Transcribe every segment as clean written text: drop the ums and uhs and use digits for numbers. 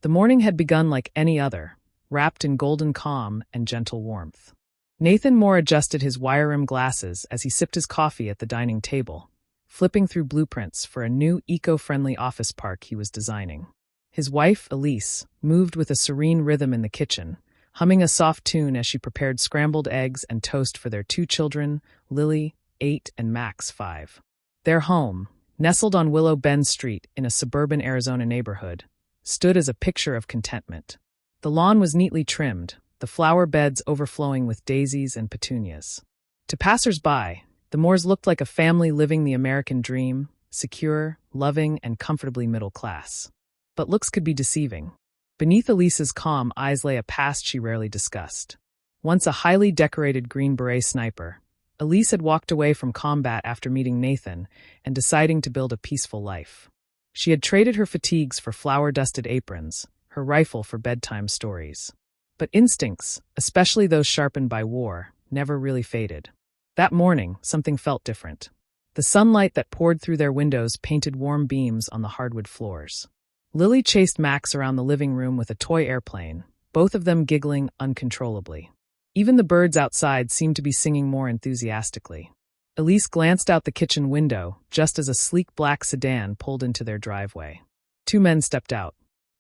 The morning had begun like any other, wrapped in golden calm and gentle warmth. Nathan Moore adjusted his wire-rimmed glasses as he sipped his coffee at the dining table, flipping through blueprints for a new eco-friendly office park he was designing. His wife, Elise, moved with a serene rhythm in the kitchen, humming a soft tune as she prepared scrambled eggs and toast for their two children, Lily, 8, and Max, 5. Their home, nestled on Willow Bend Street in a suburban Arizona neighborhood, stood as a picture of contentment. The lawn was neatly trimmed, the flower beds overflowing with daisies and petunias. To passers-by, the Moores looked like a family living the American dream, secure, loving, and comfortably middle class. But looks could be deceiving. Beneath Elise's calm eyes lay a past she rarely discussed. Once a highly decorated Green Beret sniper, Elise had walked away from combat after meeting Nathan and deciding to build a peaceful life. She had traded her fatigues for flower-dusted aprons, her rifle for bedtime stories. But instincts, especially those sharpened by war, never really faded. That morning, something felt different. The sunlight that poured through their windows painted warm beams on the hardwood floors. Lily chased Max around the living room with a toy airplane, both of them giggling uncontrollably. Even the birds outside seemed to be singing more enthusiastically. Elise glanced out the kitchen window just as a sleek black sedan pulled into their driveway. Two men stepped out.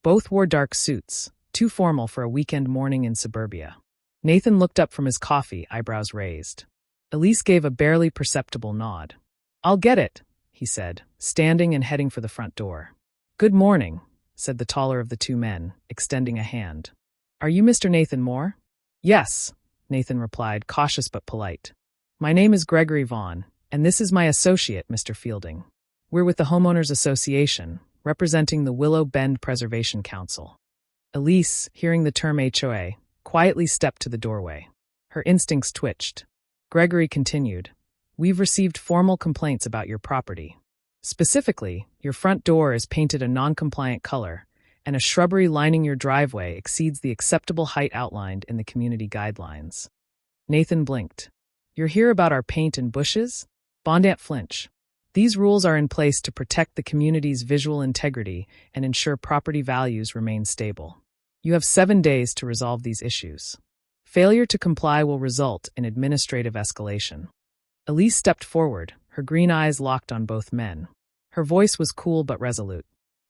Both wore dark suits, too formal for a weekend morning in suburbia. Nathan looked up from his coffee, eyebrows raised. Elise gave a barely perceptible nod. "I'll get it," he said, standing and heading for the front door. "Good morning," said the taller of the two men, extending a hand. "Are you Mr. Nathan Moore?" "Yes," Nathan replied, cautious but polite. "My name is Gregory Vaughn, and this is my associate, Mr. Fielding. We're with the Homeowners Association, representing the Willow Bend Preservation Council." Elise, hearing the term HOA, quietly stepped to the doorway. Her instincts twitched. Gregory continued, "We've received formal complaints about your property. Specifically, your front door is painted a non-compliant color, and a shrubbery lining your driveway exceeds the acceptable height outlined in the community guidelines." Nathan blinked. "You're here about our paint and bushes?" Bondant flinch. "These rules are in place to protect the community's visual integrity and ensure property values remain stable. You have 7 days to resolve these issues. Failure to comply will result in administrative escalation." Elise stepped forward, her green eyes locked on both men. Her voice was cool but resolute.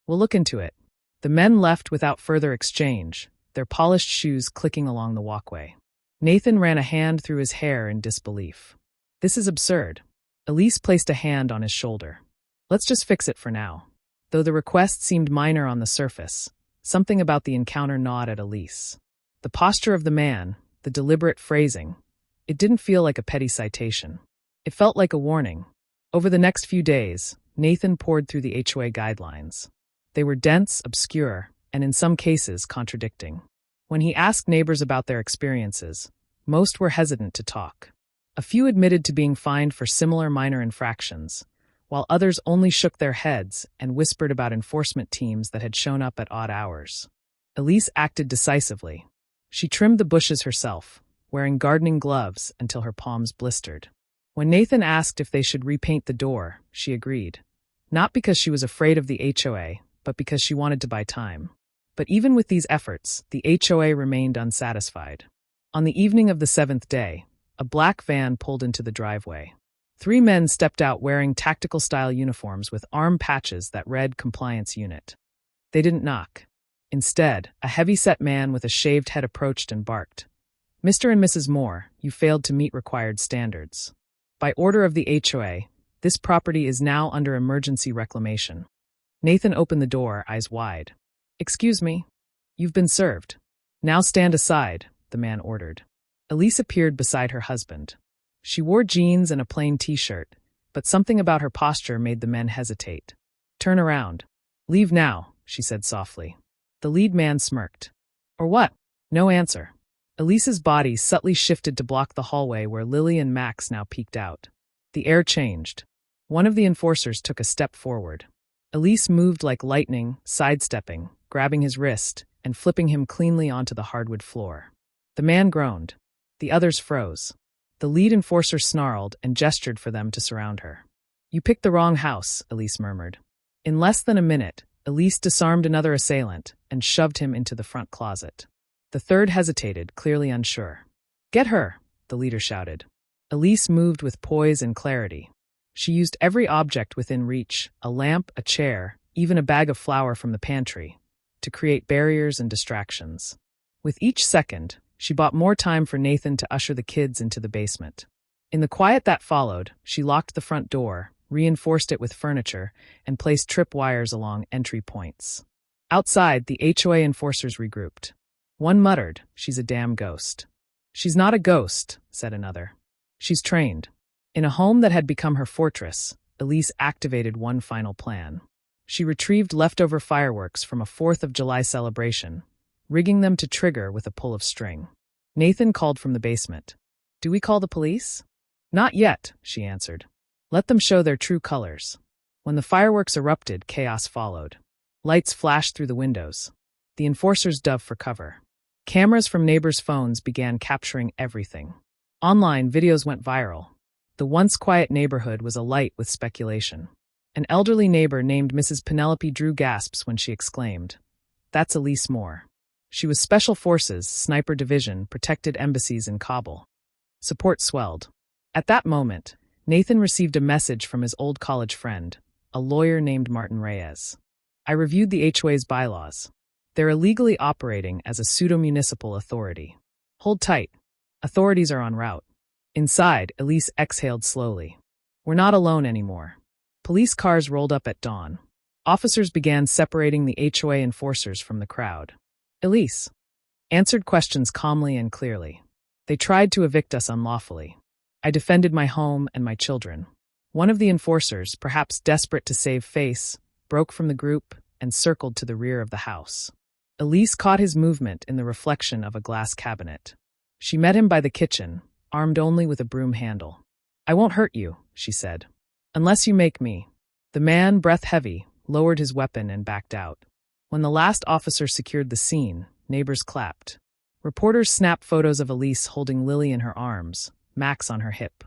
"We'll look into it." The men left without further exchange, their polished shoes clicking along the walkway. Nathan ran a hand through his hair in disbelief. "This is absurd." Elise placed a hand on his shoulder. "Let's just fix it for now." Though the request seemed minor on the surface, something about the encounter gnawed at Elise. The posture of the man, the deliberate phrasing, it didn't feel like a petty citation. It felt like a warning. Over the next few days, Nathan pored through the HOA guidelines. They were dense, obscure, and in some cases contradicting. When he asked neighbors about their experiences, most were hesitant to talk. A few admitted to being fined for similar minor infractions, while others only shook their heads and whispered about enforcement teams that had shown up at odd hours. Elise acted decisively. She trimmed the bushes herself, wearing gardening gloves until her palms blistered. When Nathan asked if they should repaint the door, she agreed. Not because she was afraid of the HOA, but because she wanted to buy time. But even with these efforts, the HOA remained unsatisfied. On the evening of the 7th day, a black van pulled into the driveway. 3 men stepped out wearing tactical-style uniforms with arm patches that read Compliance Unit. They didn't knock. Instead, a heavy-set man with a shaved head approached and barked, "Mr. and Mrs. Moore, you failed to meet required standards. By order of the HOA, this property is now under emergency reclamation." Nathan opened the door, eyes wide. "Excuse me. You've been served. Now stand aside," the man ordered. Elise appeared beside her husband. She wore jeans and a plain t-shirt, but something about her posture made the men hesitate. "Turn around." "Leave now," she said softly. The lead man smirked. "Or what?" No answer. Elise's body subtly shifted to block the hallway where Lily and Max now peeked out. The air changed. One of the enforcers took a step forward. Elise moved like lightning, sidestepping, grabbing his wrist, and flipping him cleanly onto the hardwood floor. The man groaned. The others froze. The lead enforcer snarled and gestured for them to surround her. "You picked the wrong house," Elise murmured. In less than a minute, Elise disarmed another assailant and shoved him into the front closet. The third hesitated, clearly unsure. "Get her," the leader shouted. Elise moved with poise and clarity. She used every object within reach, a lamp, a chair, even a bag of flour from the pantry, to create barriers and distractions. With each second, she bought more time for Nathan to usher the kids into the basement. In the quiet that followed, she locked the front door, reinforced it with furniture, and placed tripwires along entry points. Outside, the HOA enforcers regrouped. One muttered, "She's a damn ghost." "She's not a ghost," said another. "She's trained." In a home that had become her fortress, Elise activated one final plan. She retrieved leftover fireworks from a 4th of July celebration, rigging them to trigger with a pull of string. Nathan called from the basement. "Do we call the police?" "Not yet," she answered. "Let them show their true colors." When the fireworks erupted, chaos followed. Lights flashed through the windows. The enforcers dove for cover. Cameras from neighbors' phones began capturing everything. Online, videos went viral. The once quiet neighborhood was alight with speculation. An elderly neighbor named Mrs. Penelope drew gasps when she exclaimed, "That's Elise Moore." She was Special Forces, Sniper Division, protected embassies in Kabul. Support swelled. At that moment, Nathan received a message from his old college friend, a lawyer named Martin Reyes. "I reviewed the HOA's bylaws. They're illegally operating as a pseudo-municipal authority. Hold tight. Authorities are en route." Inside, Elise exhaled slowly. "We're not alone anymore." Police cars rolled up at dawn. Officers began separating the HOA enforcers from the crowd. Elise answered questions calmly and clearly. "They tried to evict us unlawfully. I defended my home and my children." One of the enforcers, perhaps desperate to save face, broke from the group and circled to the rear of the house. Elise caught his movement in the reflection of a glass cabinet. She met him by the kitchen, armed only with a broom handle. "I won't hurt you," she said. "Unless you make me." The man, breath heavy, lowered his weapon and backed out. When the last officer secured the scene, neighbors clapped. Reporters snapped photos of Elise holding Lily in her arms, Max on her hip.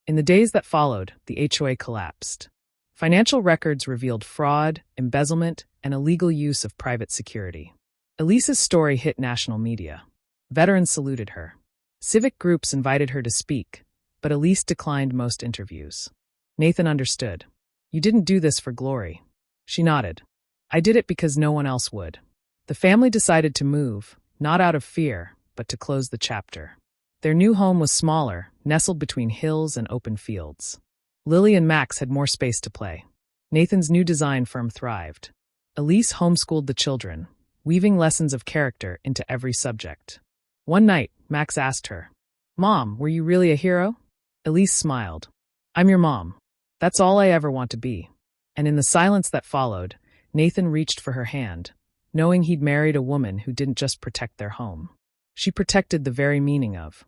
In the days that followed, the HOA collapsed. Financial records revealed fraud, embezzlement, and illegal use of private security. Elise's story hit national media. Veterans saluted her. Civic groups invited her to speak, but Elise declined most interviews. Nathan understood. "You didn't do this for glory." She nodded. "I did it because no one else would." The family decided to move, not out of fear, but to close the chapter. Their new home was smaller, nestled between hills and open fields. Lily and Max had more space to play. Nathan's new design firm thrived. Elise homeschooled the children, weaving lessons of character into every subject. One night, Max asked her, "Mom, were you really a hero?" Elise smiled. "I'm your mom. That's all I ever want to be." And in the silence that followed, Nathan reached for her hand, knowing he'd married a woman who didn't just protect their home. She protected the very meaning of